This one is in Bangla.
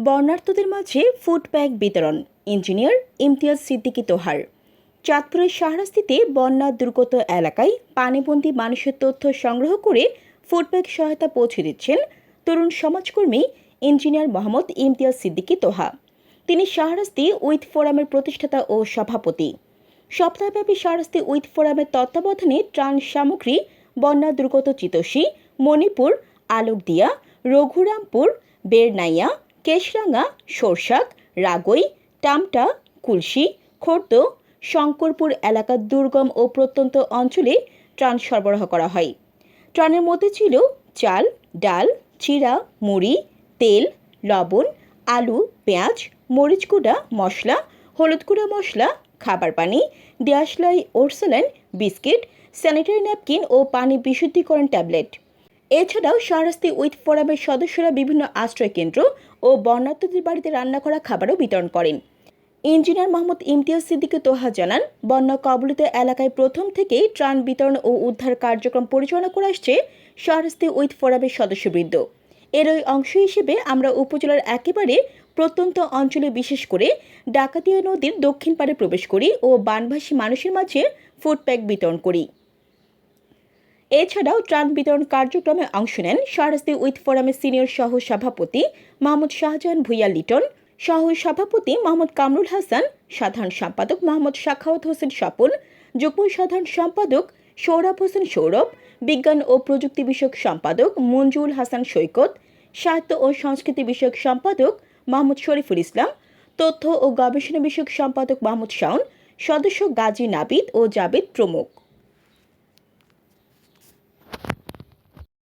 বর্ণার্থদের মাঝে ফুড প্যাক বিতরণ। ইঞ্জিনিয়ার ইমতিয়াজ সিদ্দিকী তোহার। চাঁদপুরের শাহরাস্তিতে বন্যা দুর্গত এলাকায় পানিবন্দী মানুষের তথ্য সংগ্রহ করে ফুড প্যাক সহায়তা পৌঁছে দিচ্ছেন তরুণ সমাজকর্মী ইঞ্জিনিয়ার মোহাম্মদ ইমতিয়াজ সিদ্দিকী তোহা। তিনি শাহরাস্তি উইথ ফোরামের প্রতিষ্ঠাতা ও সভাপতি। সপ্তাহব্যাপী শাহরাস্তি উইথ ফোরামের তত্ত্বাবধানে ত্রাণ সামগ্রী বন্যা দুর্গত চিতোষী, মণিপুর, আলোকদিয়া, রঘুরামপুর, বেরনাইয়া, কেশরাঙ্গা, সরসাক, রাগই, টামটা, কুলসি, খোর্দ, শঙ্করপুর এলাকার দুর্গম ও প্রত্যন্ত অঞ্চলে ত্রাণ সরবরাহ করা হয়। ত্রাণের মধ্যে ছিল চাল, ডাল, চিরা, মুড়ি, তেল, লবণ, আলু, পেঁয়াজ, মরিচ গুঁড়া, মশলা, হলুদ গুঁড়া মশলা, খাবার পানি, দেয়াশলাই, ওরসালাইন, বিস্কিট, স্যানিটারি ন্যাপকিন ও পানি বিশুদ্ধিকরণ ট্যাবলেট। এছাড়াও শাহরাস্তি উইথ ফোরামের সদস্যরা বিভিন্ন আশ্রয় কেন্দ্র ও বন্যার্থদের বাড়িতে রান্না করা খাবারও বিতরণ করেন। ইঞ্জিনিয়ার মোহাম্মদ ইমতিয়াজ সিদ্দিকী তোহা জানান, বন্যা কবলিত এলাকায় প্রথম থেকেই ত্রাণ বিতরণ ও উদ্ধার কার্যক্রম পরিচালনা করে আসছে শাহরাস্তি উইথ ফোরামের সদস্যবৃন্দ। এরই অংশ হিসেবে আমরা উপজেলার একেবারে প্রত্যন্ত অঞ্চলে, বিশেষ করে ডাকাতিয়া নদীর দক্ষিণ পাড়ে প্রবেশ করি ও বানভাসী মানুষের মাঝে ফুড প্যাক বিতরণ করি। এছাড়াও ত্রাণ বিতরণ কার্যক্রমে অংশ নেন শাহরাস্তি উইথ ফোরামের সিনিয়র সহ সভাপতি মোহাম্মদ শাহজাহান ভুইয়া লিটন, সহ সভাপতি মোহাম্মদ কামরুল হাসান, সাধারণ সম্পাদক মোহাম্মদ সাখাওয়াত হোসেন স্বপন, যুগ্ম সাধারণ সম্পাদক সৌরভ হোসেন সৌরভ, বিজ্ঞান ও প্রযুক্তি বিষয়ক সম্পাদক মঞ্জুল হাসান সৈকত, সাহিত্য ও সংস্কৃতি বিষয়ক সম্পাদক মোহাম্মদ শরীফুল ইসলাম, তথ্য ও গবেষণা বিষয়ক সম্পাদক মোহাম্মদ শাওন, সদস্য গাজী নাবিদ ও জাবেদ প্রমুখ।